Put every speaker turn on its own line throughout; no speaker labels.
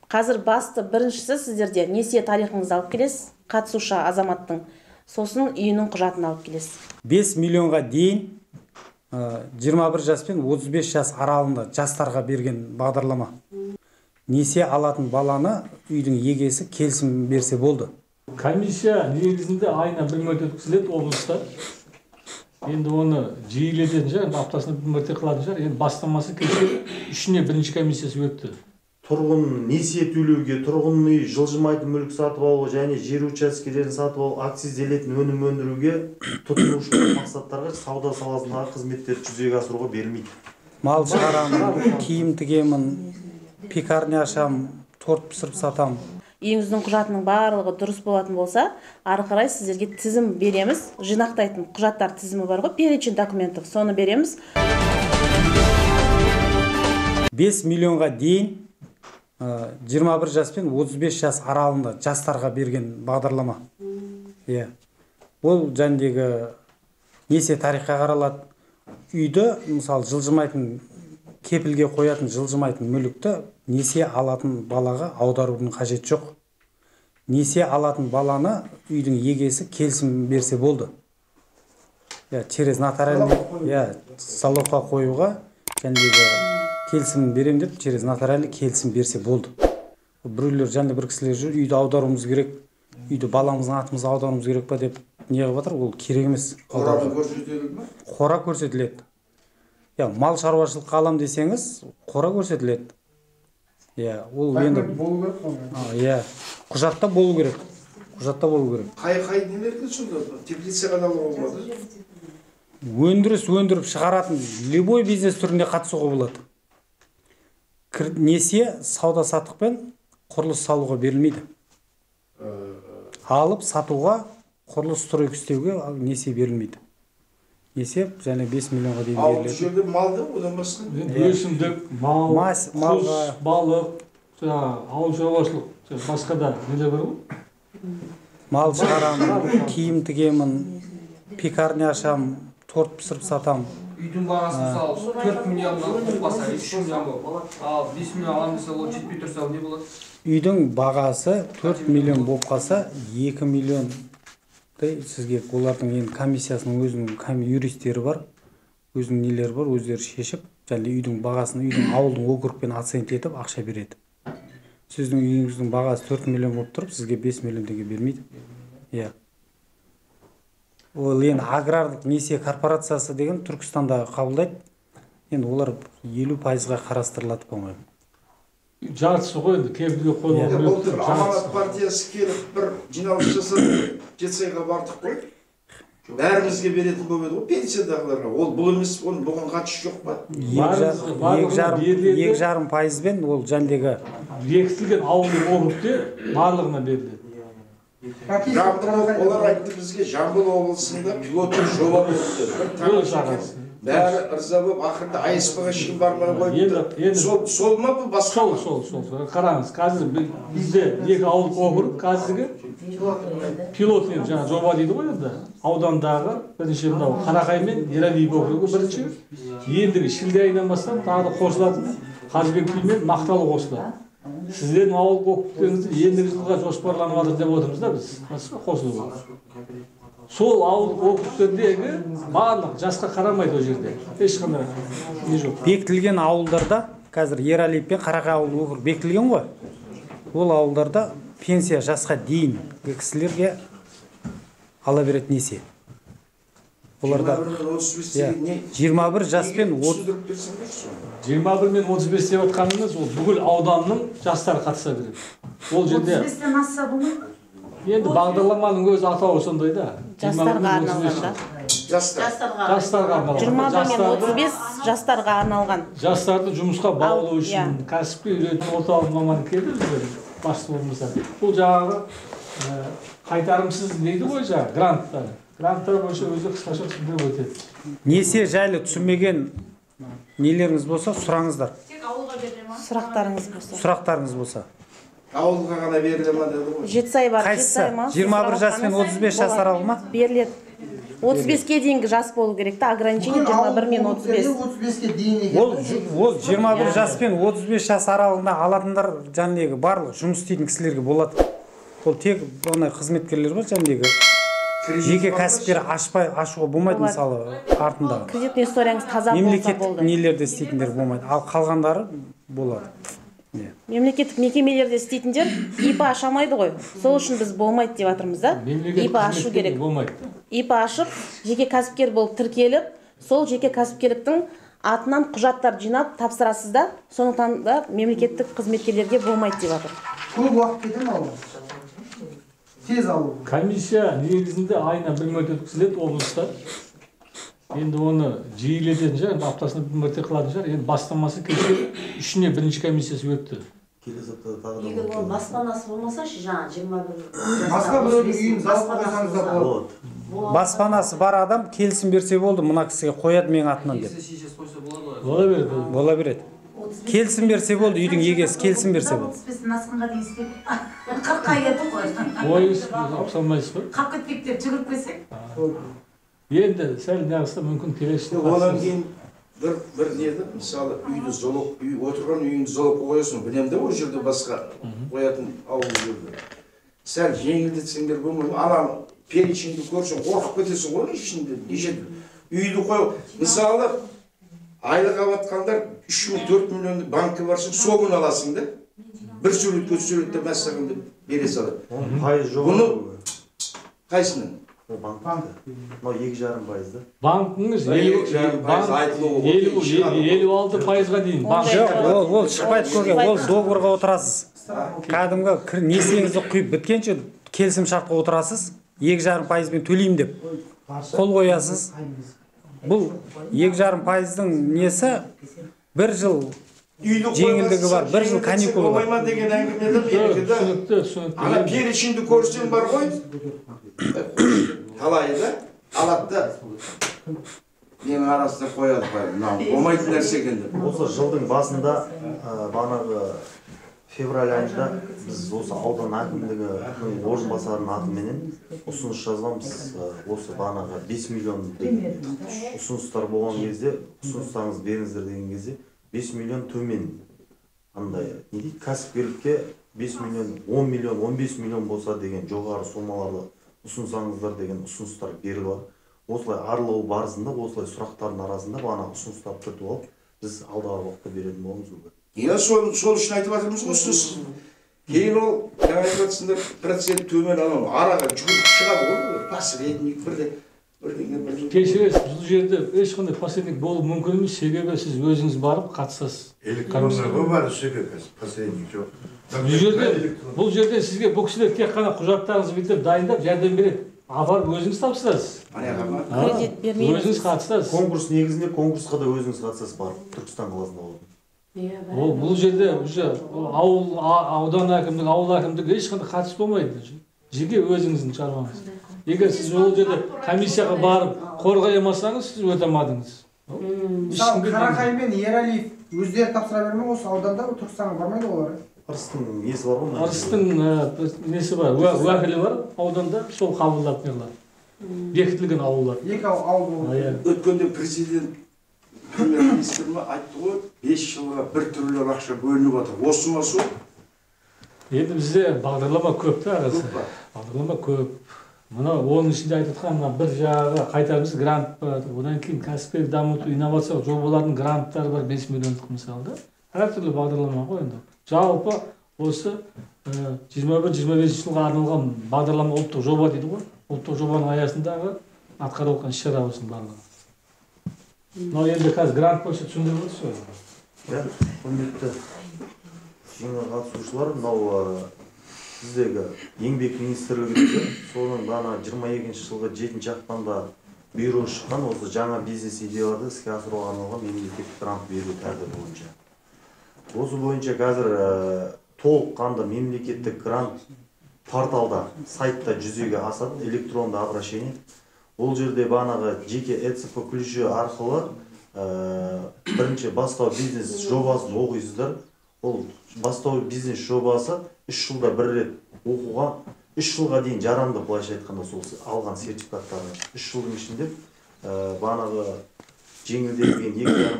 Қазір басты біріншісі сіздерде несие тарихыңызды алып келесіз, қатысушы азаматтың, сосын үйінің құжатын алып келесіз.
5 миллионға дейін 21 жас пен 35 жас аралығында жастарға берген бағдарлама. Несие алатын баланы үйдің егесі келісім берсе болды.
Комиссия негізінде айына бір мәрте өткізіледі облыста. Енді оны жиілететін шығар, аптасына бір мәрте қылатын шығар. Енді бастамасы кеше үшіне бірінші комиссиясы өтті.
Тұрғын несие төлеуге, тұрғын үй жылжымайтын мүлік сатып алуға және жер учаскелерін сатып алу, акцизделетін өнім өндіруге тұтынушылық мақсаттарға сауда саласындағы қызметтерді жүзеге асыруға берілмейді.
Мал шығарамын, киім тігемін, пекарня ашамын, торт пісіріп сатамын.
Үйіңіздің құжатының барлығы дұрыс болатын болса, ары қарай сіздерге тізім береміз. Жинақтайтын құжаттар тізімі бар ғой, перечень документов, соны береміз.
5 миллионға дейін 21 жас пен 35 жас аралығында жастарға берген бағдарлама. Ол жәндегі несие тарихқа қаралады. Үйді, мысалы, жылжымайтын, кепілге қоятын жылжымайтын мүлікті несие алатын балаға аударудың қажет жоқ. Несие алатын баланы үйдің егесі келісім берсе болды. Через нотариальный, залогқа қоюға жәндегі келісім берем деп, через нотариальный келісім берсе болды. Біреулер жәнде бір кісілер жүр, үйді аударуымыз керек, үйді баламыздың атымызға аударуымыз керек па деп не қылып жатыр, ол керек емес.
Қораны көрсетіледі ме?
Қора көрсетіледі. Мал шаруашылыққа алам десеңіз, қора көрсетіледі. Ол енді
болу керек қой.
Құжатта болу керек. Құжатта болу керек.
Қай нелерді сонда? Теплицаға да алуға болады?
Өндіріс өндіріп шығаратын любой бизнес түріне қатысуға болады. Несие сауда саттықпен құрылыс салуға берілмейді. Алып сатуға, құрылыс стройка істеуге несие берілмейді. Несие және 5 миллионға дейін беріледі.
Ал жерде малды, одан басқа?
Өсімдік, мал, құс, балық, ауыл шаруашылық, басқа да нелер бар ғой?
Мал шығарамын, киім тігемін, пекарня ашамын, торт пісіріп сатамын.
Үйдің бағасы мысалы 4 миллионнан болмаса 3 миллион болады. Ал 5 миллион аламын десе ол жетпей тұрса не болады?
Үйдің бағасы 4 миллион болып қалса 2 миллион сізге олардың енді комиссиясының өзінің юристері бар, өзінің нелері бар, өздері шешіп, және үйдің бағасын үйдің ауылдың округпен оценивлетіп ақша береді. Сіздің үйіңіздің бағасы 4 миллион болып тұрып, сізге 5 миллион теңге бермейді. Ол енді аграрлық несие корпорациясы деген Түркістанда қабылдайды. Енді олар 50%-ға қарастырылады, по-моему.
Жартысы ғой енді кепілге қойылған.
Былтыр Аманат партиясы келіп бір жиналыс жасап, Жетісайға бардық қой. Бәрімізге беретін болып еді ғой, пенсиядағыларға. Ол бұл емес, оның бұған қатысы жоқ па?
2,5%-бен ол жәндегі
бекітілген ауылдың округте барлығына беріледі.
Олар айтты бізге Жамбыл облысында пилоттық жоба өтті. Бәрі ырза болып, ақырында АСП-ға шейін бармай қойыпты. Сол ма бұл басқа?
Сол. Қараңыз, қазір бізде екі ауылдық округ қазіргі пилотный жоба дейді ғой енді. Аудандағы бірінші мынау Қарақай мен Ералиев округі бірінші. Ендігі шілде айынан бастап тағы да қосылатын Қазыбек би мен Мақталы қосылады. Сіздердің ауылдық округтеріңізді ендігі жылға жоспарланып жатыр деп отырмыз да біз. Қосылуға. Сол ауылдық округтердегі барлық жасқа қарамайды о жерде. Ешқандай не жоқ.
Бекітілген ауылдарда, қазір Ералиев пен Қарақай ауылдық округ бекітілген ғой. Ол ауылдарда пенсия жасқа дейін кісілерге ала беретін несие. Оларда 21 жас пен
21 мен 35 деп отқаныңыз, ол бүкіл ауданның жастары қатыса береді. Ол жерде
35-тен асса болмайды.
Енді бағдарламаның өз атауы сондай да.
Жастарға арналған.
Жастарға арналған.
21 мен 35 жастарға арналған.
Жастарды жұмысқа баулу үшін кәсіпке үйрететін орталық маманы келді біздер басшылығымыздан. Бұл жаңағы қайтарымсыз дейді ғой жаңағы гранттар. Гранттар бойынша өзі қысқаша түсіндіріп өтеді.
Несие жайлы түсінбеген нелеріңіз болса сұраңыздар. Сұрақтарыңыз болса.
Ауылға ғана беріле ма деді ғой.
Жетісай бар,
Жетісай ма? 21 жас пен 35 жас аралығы ма?
Беріледі. 35-ке дейінгі жас болу керек та, ограничение 21 мен 35.
35-ке дейін екен.
Ол 21 жас пен 35 жас аралығында алатындар жаңағы барлық жұмыс істейтін кісілерге болады. Ол тек ондай қызметкерлер бар жаңағы жеке кәсіпкер ашуға болмайды, мысалы артында.
Кредитный историяңыз таза болса
Мемлекеттік
болды.
нелерде істейтіндер болмайды, ал қалғандары болады.
Мемлекеттік мекемелерде істейтіндер ИП аша алмайды ғой. Сол үшін біз болмайды деп жатырмыз да. ИП ашу керек. ИП ашып, жеке кәсіпкер болып тіркеліп, сол жеке кәсіпкерліктің атынан құжаттар жинап тапсырасыз да, сондықтан да мемлекеттік қызметкерлерге болмайды деп жатыр.
Көп уақыт кетеді ме ол? Тез алу.
Комиссия негізінде айына 1 мәрте өткізіледі облыста. Енді оны жиілететін шығар, аптасына 1 мәрте қылатын шығар. Енді бастамасы кеше 3-не 1-ші комиссиясы өтті.
Келесі аптада тағы да
Егер ол баспанасы болмаса, жаңа 21
Басқа біреудің үйін залып қойсаңыз да болады.
Баспанасы бар адам келісім берсе болды, мына кісіге қояды менің атынан деп.
Сейчас қойса болады ғой.
Бола береді.
Бола береді. Келісім берсе болды, үйдің егесі келісім берсе болды.
35-тен асқанға дейін істеп 40-қа еді ғой.
Ойыз ұқсамайсыз ғой.
Қап кетпек деп жүгіріп келсек.
Енді сәл неғыста мүмкін келесі.
Одан кейін бір неді, мысалы үйді залог, отырған үйіңді залогқа қоясың, білем де ол жерде басқа қоятын ауыл жерде. Сәл жеңілдетсеңдер болмайды, ана перечинді көрсең қорқып кетесің ғой ішінде. Неше үйді қой, мысалы айлық алатқандар 3-4 миллионды банкі барсың, сол күні аласың да. Бір суретке суретте мәссағынды бере салады.
Пайыз жоқ.
Бұны қайсынан?
Банк. Мынау 2,5% да.
Банкіңіз 56%-ға дейін.
Жоқ, ол шықпайды көке, ол договорға отырасыз. Кәдімгі несиеңізді құйып біткенше келісім шартқа отырасыз, 2,5%-мен төлеймін деп қол қоясыз. Бұл 2,5%-дің несі 1 жыл жеңілдігі бар, 1 жыл каникулы бар.
Қойма деген әңгімеде
Түсінікті.
ана перечинді көрсең бар ғой, талайы да, алады да, менің арасында қояды ғой, болмайтын нәрсе екен деп.
Осы жылдың басында бағанағы февраль айында біз осы аудан әкімдігінің орынбасарының атыменен ұсыныс жазғанбыз. Осы бағанағы 5 миллион ұсыныстар болған кезде, ұсыныстарыңыз беріңіздер деген кезде 5 миллион төмен андай не дейді, кәсіпкерлікке 5 миллион, 10 миллион, 15 миллион болса деген жоғары сомаларды ұсынсаңыздар деген ұсыныстар берілді. Осылай аралау барысында, осылай сұрақтардың арасында бағана ұсыныстар түртіп алып, біз алдағы уақытта беретін боламыз ғой.
Иә, сол үшін айтып жатырмыз ғой ұсыныс. Кейін ол, жаңа айтып жатсыңдар, процент төмен анау араға жүгіріп шығады ғой, посредник бірдеңе.
Кешіресіз, бұл жерде ешқандай посредник болу мүмкін емес, себебі сіз өзіңіз барып қатысасыз.
Электронный бар себебі, посредник жоқ.
Бұл жерде сізге бұл кісілер тек қана құжаттарыңызды бүйтіп дайындап жәрдем береді. Апарып өзіңіз тапсырасыз.
Кредит бермейміз.
Өзіңіз қатысасыз.
Конкурс негізінде конкурсқа да өзіңіз қатысасыз барып, Түркістан қаласында болатын.
Бұл жерде аудан әкімдігі, ауыл әкімдігі ешқандай қатыс болмайды. Жеке өзіңіздің шаруаңыз. Егер сіз ол жерде комиссияға барып қорғай алмасаңыз, сіз өте алмадыңыз.
Мысалы, Қарақай мен Ералиев өздері тапсыра бермей осы ауданда Түркістанға бармайды олар.
Арыстың несі бар ғой?
Арыстың несі бар, уәкілі бар ауданда, сол қабылдап беріледі. Бекітілген аулалар.
Екі ауыл болды.
Өткенде президент премьер-министрі айтты ғой, 5 жылға 1 триллион ақша бөлініп жатыр. Осы ма сол?
Енді бізде бағдарлама көп та ағасы. Бағдарлама көп. Мына оның ішінде айтып жатқан бір жағы қайтарымыз грант бар. Одан кейін кәсіпкерлік дамыту, инновациялық жобалардың гранттары бар 5 миллиондық мысалы. Әртүрлі бағдарлама ғой енді. Жалпы осы 21-25 жылға арналған бағдарлама ұлттық жоба дейді ғой. Ұлттық жобаның аясындағы атқарылып жатқан іс-шара осының барлығы. Мынау енді қазір грант бойынша түсіндіріп отырсыз ғой.
Құрметті жиынға қатысушылар, мынау біздегі еңбек министрлігінде соның ғана 22 жылғы 7 ақпанда бұйрығы шыққан осы жаңа бизнес идеяларды іске асыруға арналған мемлекеттік грант беру тәртібі бойынша. Осы бойынша қазір толыққанды мемлекеттік грант порталда, сайтта жүзеге асады, электронды обращение. Ол жерде бағанағы жеке ЭЦП ключі арқылы бірінші бастау бизнес жобасын оқисыздар. Ол бастау бизнес жобасы 3 жылда бір рет оқуға 3 жылға дейін жарамды, былайша айтқанда сол алған сертификаттарын 3 жылдың ішінде бағанағы жеңілдетілген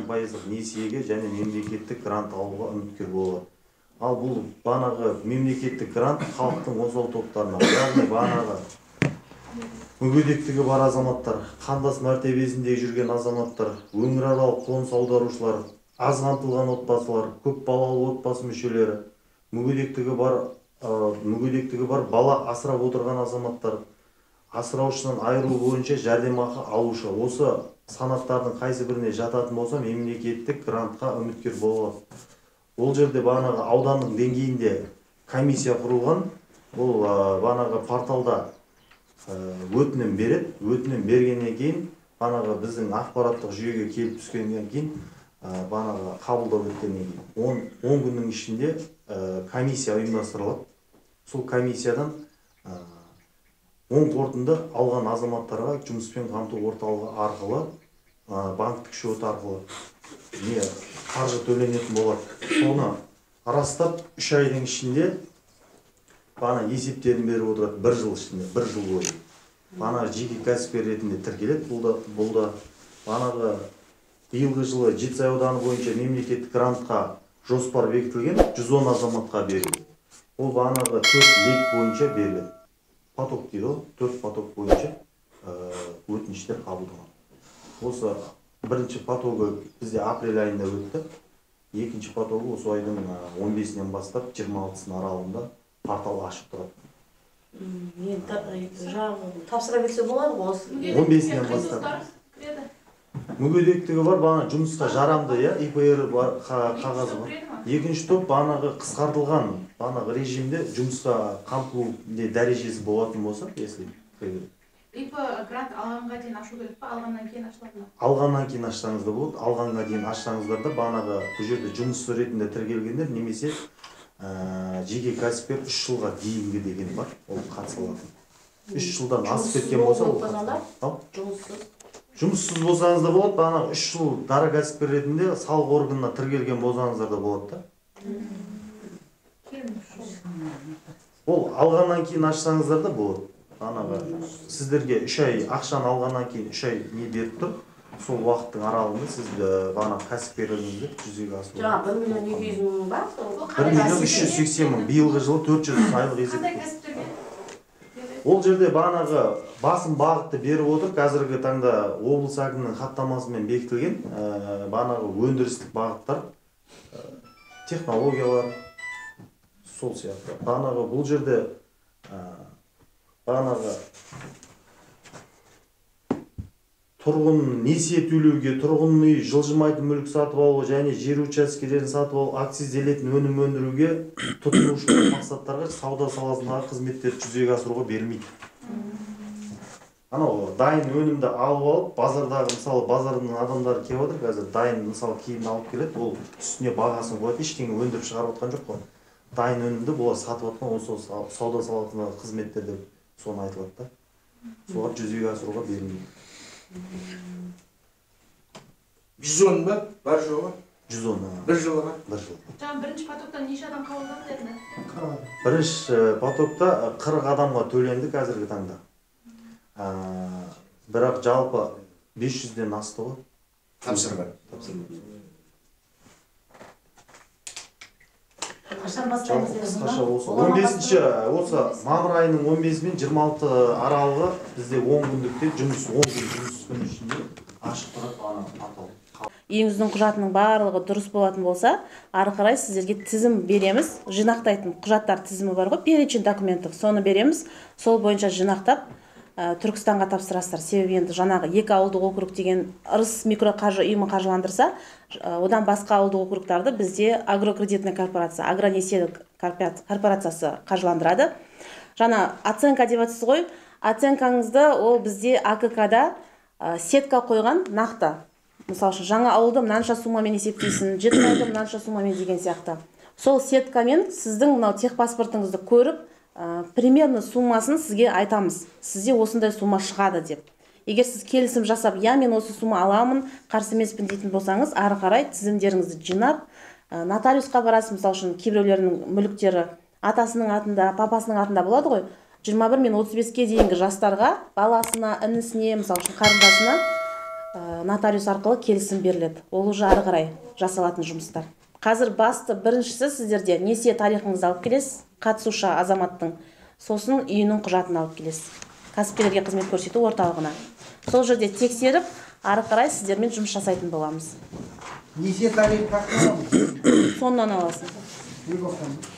2,5% несиеге және мемлекеттік грант алуға үміткер болады. Ал бұл бағанағы мемлекеттік грант халықтың осал топтарына, яғни бағанағы мүгедектігі бар азаматтар, қандас мәртебесінде жүрген азаматтар, өңіраралық қоныс аударушылар, аз қамтылған отбасылар, көп балалы отбасы мүшелері, мүгедектігі бар бала асырап отырған азаматтар, асыраушысынан айырылу бойынша жәрдемақы алушы. Осы санаттардың қайсы біріне жататын болса, мемлекеттік грантқа үміткер болады. Ол жерде бағанағы ауданның деңгейінде комиссия құрылған. Ол бағанағы порталда өтінім береді. Өтінім бергеннен кейін, бағанағы біздің ақпараттық жүйеге келіп түскеннен кейін, бағанағы қабылдау өткеннен кейін 10 күннің ішінде комиссия ұйымдастырылып, сол комиссиядан оң қорытынды алған азаматтарға жұмыспен қамту орталығы арқылы, банктік счет арқылы қаржы төленетін болады. Соны растап 3 айдың ішінде бана есептерін беріп отырады. 1 жыл ішінде, 1 жыл бойы. Бана жеке кәсіпкер ретінде тіркеледі. Бұл да банағы биылғы жылы Жетісай ауданы бойынша мемлекеттік грантқа жоспар бекітілген 110 азаматқа берілді. Ол бағанағы 4 лек бойынша беріледі. Поток дейді ол, 4 поток бойынша өтініштер қабылданған. Осы бірінші потогы бізде апрель айында өтті. Екінші потогы осы айдың 15-нен бастап 26-ның аралығында портал ашып тұрады.
Тапсыра берсе болады ғой осы
15-нен бастап. Мүгедектігі бар, бағана жұмысқа жарамды, ИПР қағазы бар. Екінші топ бағанағы қысқартылған бағанағы режимде жұмысқа қамтылу дәрежесі болатын болса, если
ИП грант алғанға дейін ашу керек па, алғаннан кейін ашылады ма?
Алғаннан кейін ашсаңыз да болады, алғанға дейін ашсаңыздар да бағанағы бұл жерде жұмыс ретінде тіркелгендер немесе жеке кәсіпкер 3 жылға дейінгі деген бар, ол қатыса алады. 3 жылдан асып кеткен болса, ол жұмыссыз болсаңыз да болады, бағанағы 3 жыл дара кәсіпкер ретінде салық органына тіркелген болсаңыздар да болады да. Ол алғаннан кейін ашсаңыздар да болады. Сіздерге 3 ай ақшаны алғаннан кейін 3 ай не беріп тұр, сол уақыттың аралығында сіз бағанағы кәсіпкерлігіңізді жүзеге асыру.
Жаңа 1 миллион 200 мың ба?
1 миллион 380 мың, биылғы жылы 400 айлық есеп. Ол жерде бағанағы басым бағытты беріп отыр. Қазіргі таңда облыс әкімінің хаттамасымен бекітілген бағанағы өндірістік бағыттар, технологиялар, сол сияқты. Бағанағы бұл жерде бағанағы тұрғын несие төлеуге, тұрғын үй жылжымайтын мүлік сатып алуға және жер учаскелерін сатып алу, акцизделетін өнім өндіруге тұтынушылық мақсаттарға сауда саласындағы қызметтерді жүзеге асыруға берілмейді. Анау дайын өнімді алып алып, базардағы мысалы базардың адамдары келіп отыр, қазір дайын мысалы киімді алып келеді, ол үстіне бағасын қояды, ештеңе өндіріп шығарып отқан жоқ қой. Дайын өнімді бұлар сатып отқан осы сауда саласындағы қызметтерді соны айтылады да. Солар жүзеге асыруға берілмейді.
110 ба? Бар жоғы?
110.
1 жылға?
1 жыл.
Жаңа бірінші потоктан неше адам қабылданды деді?
Бірінші потокта 40 адамға төленді қазіргі таңда. Бірақ жалпы 500-ден асты ғой.
Тапсырған.
Қысқаша болса 15-ші осы мамыр айының 15 мен 26 аралығы бізде 10 күндікте жұмыс 10 күн ішінде ашық тұрады портал.
Үйіңіздің құжатының барлығы дұрыс болатын болса, ары қарай сіздерге тізім береміз, жинақтайтын құжаттар тізімі бар ғой, перечень документов, соны береміз, сол бойынша жинақтап Түркістанға тапсырасыздар. Себебі енді жаңағы 2 ауылдық округ деген ырыс микроқаржы ұйымы қаржыландырса, одан басқа ауылдық округтарды бізде агрокредитная корпорация, агронесиелік корпорациясы қаржыландырады. Жаңа оценка деп жатсыз ғой, оценкаңызды ол бізде АКК-да сетка қойған нақты. Мысалы үшін жаңа ауылды мынанша суммамен есептейсің, Жетісайды мынанша суммамен деген сияқты. Сол сеткамен сіздің мынау техпаспортыңызды көріп, примерно суммасын сізге айтамыз. Сізде осындай сумма шығады деп. Егер сіз келісім жасап, мен осы сумма аламын, қарсы емеспін дейтін болсаңыз, ары қарай тізімдеріңізді жинап, нотариусқа барасыз. Мысалы үшін кейбіреулердің мүліктері атасының атында, папасының атында болады ғой. 21 мен 35-ке дейінгі жастарға баласына, інісіне, мысалы үшін қарындасына нотариус арқылы келісім беріледі. Ол уже ары қарай жасалатын жұмыстар. Қазір басты біріншісі сіздерде несие тарихыңызды алып келесіз, қатысушы азаматтың, сосын үйінің құжатын алып келесіз. Кәсіпкерлерге қызмет көрсету орталығына. Сол жерде тексеріп, ары қарай сіздермен жұмыс жасайтын боламыз.
Несие тарихы тақтырамыз.
Сонынан аласың.
Не боқтамыз?